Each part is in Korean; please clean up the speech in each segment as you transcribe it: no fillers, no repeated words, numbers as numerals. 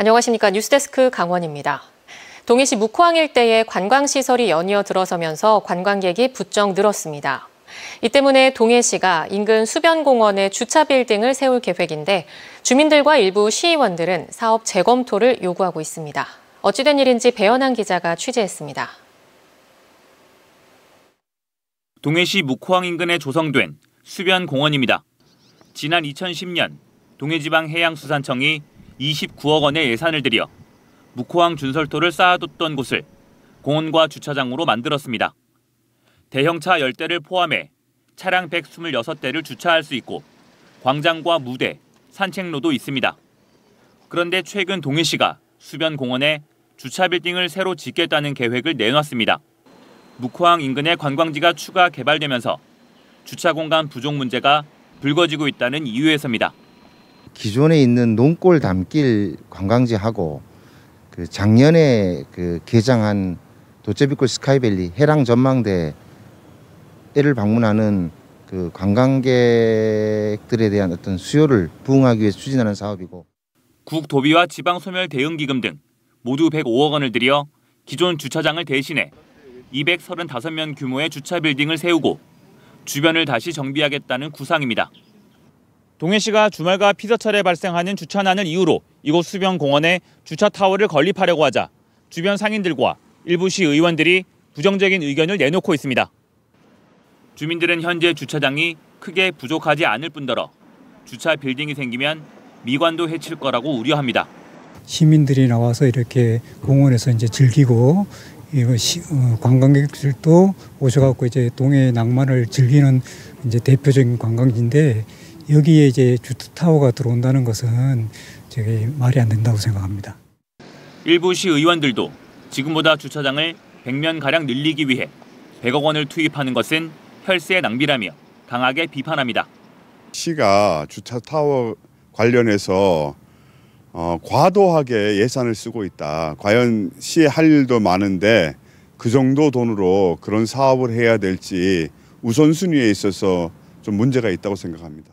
안녕하십니까. 뉴스데스크 강원입니다. 동해시 묵호항 일대에 관광시설이 연이어 들어서면서 관광객이 부쩍 늘었습니다. 이 때문에 동해시가 인근 수변공원에 주차 빌딩을 세울 계획인데 주민들과 일부 시의원들은 사업 재검토를 요구하고 있습니다. 어찌된 일인지 배현한 기자가 취재했습니다. 동해시 묵호항 인근에 조성된 수변공원입니다. 지난 2010년 동해지방해양수산청이 29억 원의 예산을 들여 묵호항 준설토를 쌓아뒀던 곳을 공원과 주차장으로 만들었습니다. 대형차 10대를 포함해 차량 126대를 주차할 수 있고 광장과 무대, 산책로도 있습니다. 그런데 최근 동해시가 수변공원에 주차 빌딩을 새로 짓겠다는 계획을 내놨습니다. 묵호항 인근의 관광지가 추가 개발되면서 주차 공간 부족 문제가 불거지고 있다는 이유에서입니다. 기존에 있는 논골 담길 관광지하고 작년에 개장한 도제비골 스카이밸리 해랑 전망대를 방문하는 관광객들에 대한 어떤 수요를 부응하기 위해서 추진하는 사업이고, 국도비와 지방소멸대응기금 등 모두 105억 원을 들여 기존 주차장을 대신해 235면 규모의 주차 빌딩을 세우고 주변을 다시 정비하겠다는 구상입니다. 동해시가 주말과 피서철에 발생하는 주차난을 이유로 이곳 수변공원에 주차 타워를 건립하려고 하자 주변 상인들과 일부 시 의원들이 부정적인 의견을 내놓고 있습니다. 주민들은 현재 주차장이 크게 부족하지 않을 뿐더러 주차 빌딩이 생기면 미관도 해칠 거라고 우려합니다. 시민들이 나와서 이렇게 공원에서 이제 즐기고 관광객들도 오셔갖고 이제 동해 낭만을 즐기는 이제 대표적인 관광지인데, 여기에 이제 주차타워가 들어온다는 것은 되게 말이 안 된다고 생각합니다. 일부 시 의원들도 지금보다 주차장을 100면가량 늘리기 위해 100억 원을 투입하는 것은 혈세 낭비라며 강하게 비판합니다. 시가 주차타워 관련해서 과도하게 예산을 쓰고 있다. 과연 시에 할 일도 많은데 그 정도 돈으로 그런 사업을 해야 될지 우선순위에 있어서 좀 문제가 있다고 생각합니다.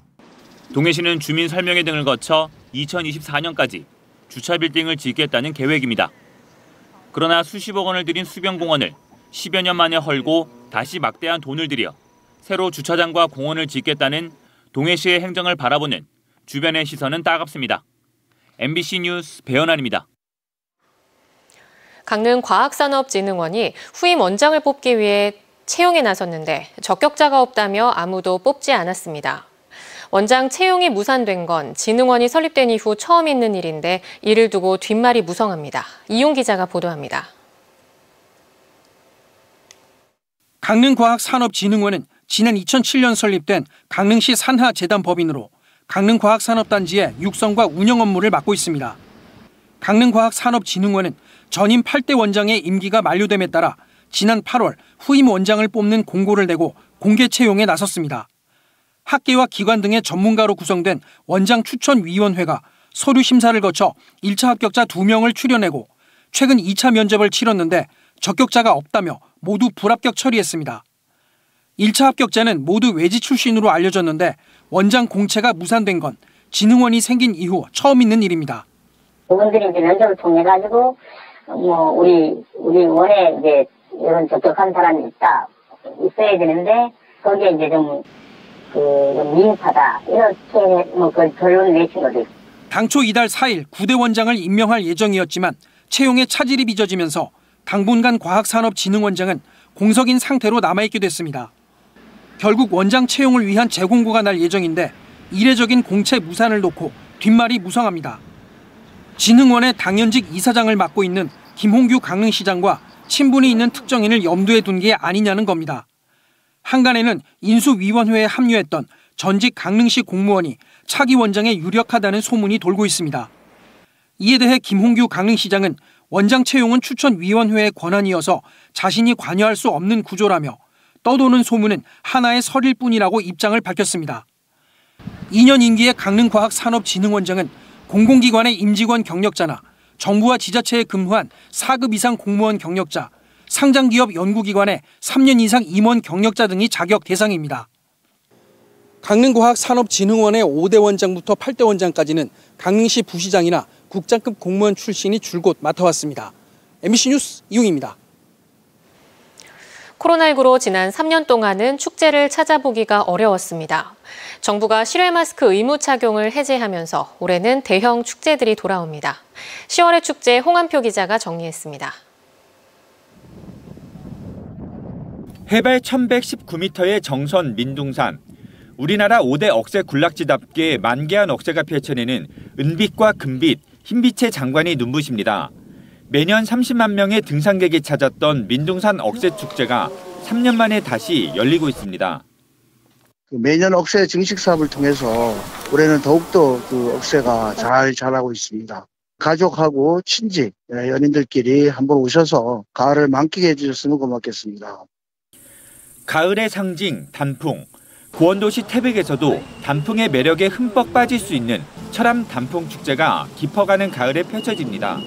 동해시는 주민 설명회 등을 거쳐 2024년까지 주차 빌딩을 짓겠다는 계획입니다. 그러나 수십억 원을 들인 수변공원을 10여 년 만에 헐고 다시 막대한 돈을 들여 새로 주차장과 공원을 짓겠다는 동해시의 행정을 바라보는 주변의 시선은 따갑습니다. MBC 뉴스 배현환입니다. 강릉과학산업진흥원이 후임 원장을 뽑기 위해 채용에 나섰는데 적격자가 없다며 아무도 뽑지 않았습니다. 원장 채용이 무산된 건 진흥원이 설립된 이후 처음 있는 일인데 이를 두고 뒷말이 무성합니다. 이용 기자가 보도합니다. 강릉과학산업진흥원은 지난 2007년 설립된 강릉시 산하재단 법인으로 강릉과학산업단지의 육성과 운영 업무를 맡고 있습니다. 강릉과학산업진흥원은 전임 8대 원장의 임기가 만료됨에 따라 지난 8월 후임 원장을 뽑는 공고를 내고 공개 채용에 나섰습니다. 학계와 기관 등의 전문가로 구성된 원장 추천위원회가 서류 심사를 거쳐 1차 합격자 2명을 추려내고 최근 2차 면접을 치렀는데 적격자가 없다며 모두 불합격 처리했습니다. 1차 합격자는 모두 외지 출신으로 알려졌는데 원장 공채가 무산된 건 진흥원이 생긴 이후 처음 있는 일입니다. 그분들이 이제 면접을 통해 가지고 우리 원에 이제 이런 적격한 사람이 있어야 되는데 거기에 이제 좀 미흡하다 이렇게 그 결론을 내친 거죠. 당초 이달 4일 9대 원장을 임명할 예정이었지만 채용에 차질이 빚어지면서 당분간 과학산업진흥원장은 공석인 상태로 남아있게 됐습니다. 결국 원장 채용을 위한 재공고가 날 예정인데 이례적인 공채 무산을 놓고 뒷말이 무성합니다. 진흥원의 당연직 이사장을 맡고 있는 김홍규 강릉시장과 친분이 있는 특정인을 염두에 둔 게 아니냐는 겁니다. 한간에는 인수위원회에 합류했던 전직 강릉시 공무원이 차기 원장에 유력하다는 소문이 돌고 있습니다. 이에 대해 김홍규 강릉시장은 원장 채용은 추천위원회의 권한이어서 자신이 관여할 수 없는 구조라며 떠도는 소문은 하나의 설일 뿐이라고 입장을 밝혔습니다. 2년 임기의 강릉과학산업진흥원장은 공공기관의 임직원 경력자나 정부와 지자체에 근무한 4급 이상 공무원 경력자, 상장기업 연구기관의 3년 이상 임원 경력자 등이 자격 대상입니다. 강릉과학산업진흥원의 5대 원장부터 8대 원장까지는 강릉시 부시장이나 국장급 공무원 출신이 줄곧 맡아왔습니다. MBC 뉴스 이웅입니다. 코로나19로 지난 3년 동안은 축제를 찾아보기가 어려웠습니다. 정부가 실외 마스크 의무 착용을 해제하면서 올해는 대형 축제들이 돌아옵니다. 10월의 축제 홍한표 기자가 정리했습니다. 해발 1119m의 정선 민둥산. 우리나라 5대 억새 군락지답게 만개한 억새가 펼쳐내는 은빛과 금빛, 흰빛의 장관이 눈부십니다. 매년 30만 명의 등산객이 찾았던 민둥산 억새 축제가 3년 만에 다시 열리고 있습니다. 매년 억새 증식 사업을 통해서 올해는 더욱더 그 억새가 잘 자라고 있습니다. 가족하고 친지, 연인들끼리 한번 오셔서 가을을 만끽해 주셨으면 고맙겠습니다. 가을의 상징, 단풍. 고원도시 태백에서도 단풍의 매력에 흠뻑 빠질 수 있는 철암 단풍 축제가 깊어가는 가을에 펼쳐집니다.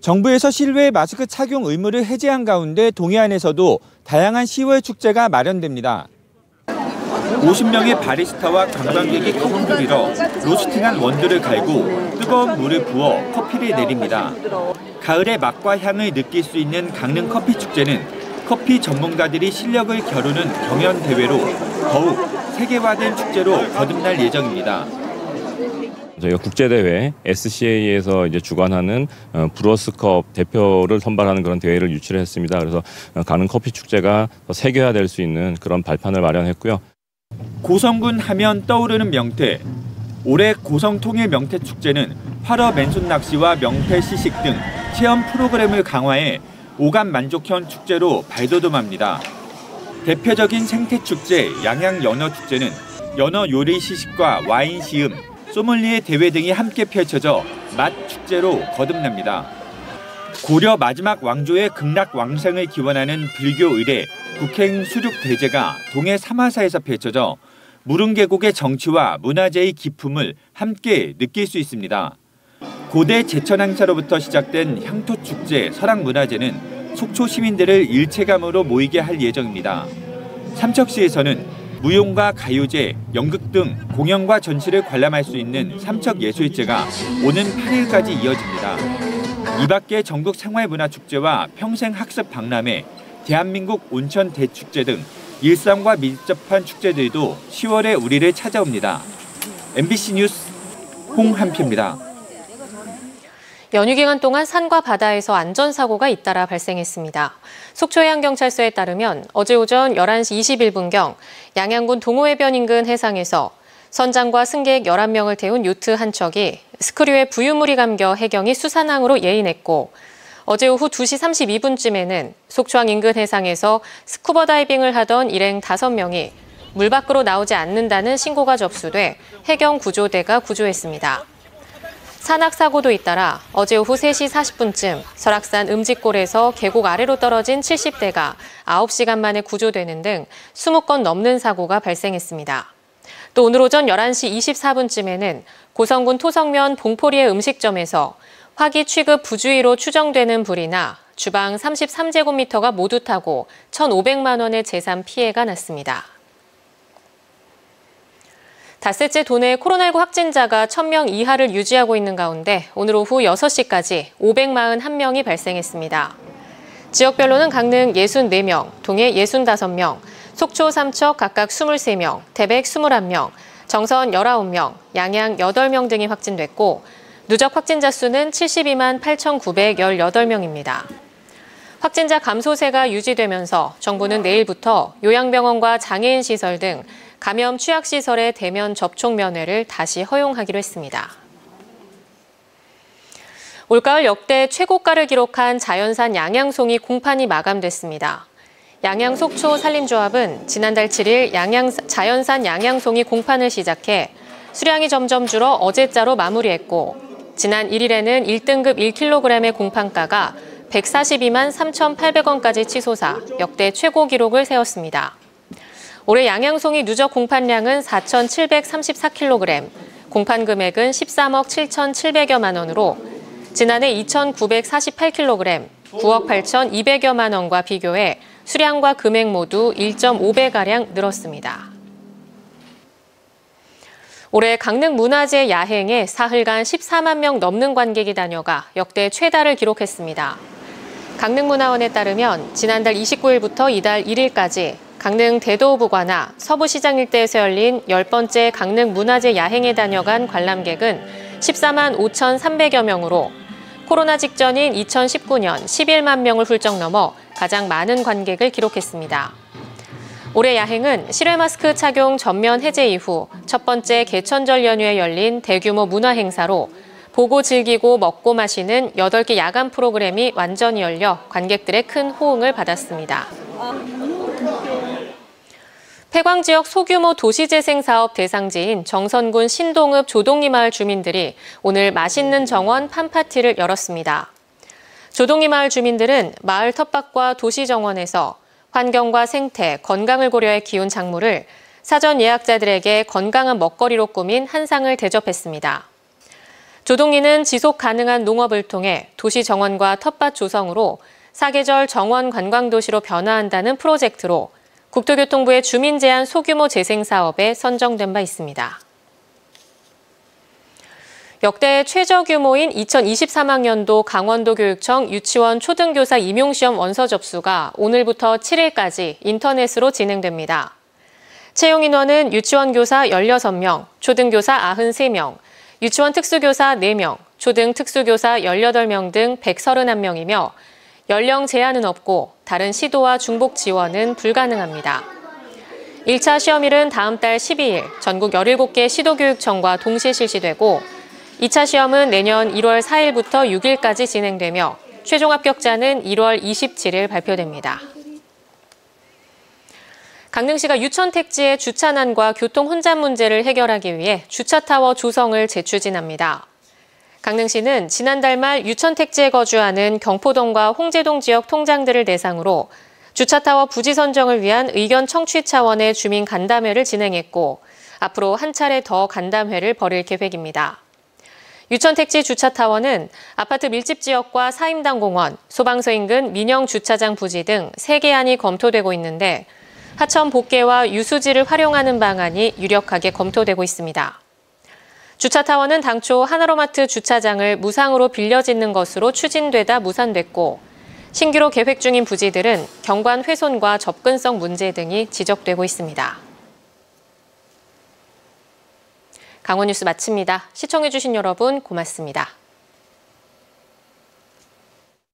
정부에서 실외 마스크 착용 의무를 해제한 가운데 동해안에서도 다양한 10월 축제가 마련됩니다. 50명의 바리스타와 관광객이 커플을 이뤄 로스팅한 원두를 갈고 뜨거운 물을 부어 커피를 내립니다. 가을의 맛과 향을 느낄 수 있는 강릉 커피 축제는 커피 전문가들이 실력을 겨루는 경연 대회로 더욱 세계화된 축제로 거듭날 예정입니다. 저희가 국제대회 SCA에서 이제 주관하는 브루어스컵 대표를 선발하는 그런 대회를 유치를 했습니다. 그래서 강릉 커피 축제가 더 세계화될 수 있는 그런 발판을 마련했고요. 고성군 하면 떠오르는 명태. 올해 고성통일 명태축제는 활어 맨손 낚시와 명태 시식 등 체험 프로그램을 강화해 오감 만족형 축제로 발돋움합니다. 대표적인 생태축제 양양연어축제는 연어 요리 시식과 와인 시음, 소믈리에 대회 등이 함께 펼쳐져 맛축제로 거듭납니다. 고려 마지막 왕조의 극락왕생을 기원하는 불교 의례 국행 수륙대제가 동해 삼화사에서 펼쳐져 무릉계곡의 정치와 문화재의 기품을 함께 느낄 수 있습니다. 고대 제천항사로부터 시작된 향토축제 설악문화제는 속초 시민들을 일체감으로 모이게 할 예정입니다. 삼척시에서는 무용과 가요제, 연극 등 공연과 전시를 관람할 수 있는 삼척예술제가 오는 8일까지 이어집니다. 이 밖에 전국 생활문화축제와 평생학습 박람회, 대한민국 온천 대축제 등 일상과 밀접한 축제들도 10월에 우리를 찾아옵니다. MBC 뉴스 홍한표입니다. 연휴 기간 동안 산과 바다에서 안전사고가 잇따라 발생했습니다. 속초해양경찰서에 따르면 어제 오전 11시 21분경 양양군 동호해변 인근 해상에서 선장과 승객 11명을 태운 요트 한 척이 스크류에 부유물이 감겨 해경이 수산항으로 예인했고 어제 오후 2시 32분쯤에는 속초항 인근 해상에서 스쿠버 다이빙을 하던 일행 5명이 물 밖으로 나오지 않는다는 신고가 접수돼 해경 구조대가 구조했습니다. 산악사고도 잇따라 어제 오후 3시 40분쯤 설악산 음직골에서 계곡 아래로 떨어진 70대가 9시간 만에 구조되는 등 20건 넘는 사고가 발생했습니다. 또 오늘 오전 11시 24분쯤에는 고성군 토성면 봉포리의 음식점에서 화기 취급 부주의로 추정되는 불이 나 주방 33제곱미터가 모두 타고 1,500만 원의 재산 피해가 났습니다. 닷새째 도내 코로나19 확진자가 1,000명 이하를 유지하고 있는 가운데 오늘 오후 6시까지 541명이 발생했습니다. 지역별로는 강릉 64명, 동해 65명, 속초, 삼척 각각 23명, 태백 21명, 정선 19명, 양양 8명 등이 확진됐고 누적 확진자 수는 72만 8,918명입니다. 확진자 감소세가 유지되면서 정부는 내일부터 요양병원과 장애인 시설 등 감염 취약시설의 대면 접촉 면회를 다시 허용하기로 했습니다. 올가을 역대 최고가를 기록한 자연산 양양송이 공판이 마감됐습니다. 양양 속초 산림조합은 지난달 7일 자연산 양양송이 공판을 시작해 수량이 점점 줄어 어제자로 마무리했고 지난 1일에는 1등급 1kg의 공판가가 142만 3,800원까지 치솟아 역대 최고 기록을 세웠습니다. 올해 양양송이 누적 공판량은 4,734kg, 공판 금액은 13억 7,700여만 원으로 지난해 2,948kg, 9억 8,200여만 원과 비교해 수량과 금액 모두 1.5배가량 늘었습니다. 올해 강릉문화재 야행에 사흘간 14만 명 넘는 관객이 다녀가 역대 최다를 기록했습니다. 강릉문화원에 따르면 지난달 29일부터 이달 1일까지 강릉 대도부관나 서부시장 일대에서 열린 10번째 강릉문화재 야행에 다녀간 관람객은 14만 5,300여 명으로 코로나 직전인 2019년 11만 명을 훌쩍 넘어 가장 많은 관객을 기록했습니다. 올해 야행은 실외 마스크 착용 전면 해제 이후 첫 번째 개천절 연휴에 열린 대규모 문화 행사로 보고 즐기고 먹고 마시는 8개 야간 프로그램이 완전히 열려 관객들의 큰 호응을 받았습니다. 폐광 지역 소규모 도시재생 사업 대상지인 정선군 신동읍 조동리 마을 주민들이 오늘 맛있는 정원 팜파티를 열었습니다. 조동리 마을 주민들은 마을 텃밭과 도시 정원에서 환경과 생태, 건강을 고려해 키운 작물을 사전 예약자들에게 건강한 먹거리로 꾸민 한상을 대접했습니다. 조동리는 지속 가능한 농업을 통해 도시 정원과 텃밭 조성으로 사계절 정원 관광도시로 변화한다는 프로젝트로 국토교통부의 주민 제한 소규모 재생 사업에 선정된 바 있습니다. 역대 최저 규모인 2023학년도 강원도교육청 유치원 초등교사 임용시험 원서 접수가 오늘부터 7일까지 인터넷으로 진행됩니다. 채용 인원은 유치원 교사 16명, 초등교사 93명, 유치원 특수교사 4명, 초등 특수교사 18명 등 131명이며 연령 제한은 없고 다른 시도와 중복 지원은 불가능합니다. 1차 시험일은 다음 달 12일 전국 17개 시도교육청과 동시에 실시되고 2차 시험은 내년 1월 4일부터 6일까지 진행되며 최종 합격자는 1월 27일 발표됩니다. 강릉시가 유천 택지의 주차난과 교통 혼잡 문제를 해결하기 위해 주차타워 조성을 재추진합니다. 강릉시는 지난달 말 유천 택지에 거주하는 경포동과 홍제동 지역 통장들을 대상으로 주차타워 부지 선정을 위한 의견 청취 차원의 주민 간담회를 진행했고 앞으로 한 차례 더 간담회를 벌일 계획입니다. 유천 택지 주차타워는 아파트 밀집 지역과 사임당 공원, 소방서 인근 민영 주차장 부지 등 3개 안이 검토되고 있는데 하천 복개와 유수지를 활용하는 방안이 유력하게 검토되고 있습니다. 주차타워는 당초 하나로마트 주차장을 무상으로 빌려 짓는 것으로 추진되다 무산됐고 신규로 계획 중인 부지들은 경관 훼손과 접근성 문제 등이 지적되고 있습니다. 강원뉴스 마칩니다. 시청해주신 여러분 고맙습니다.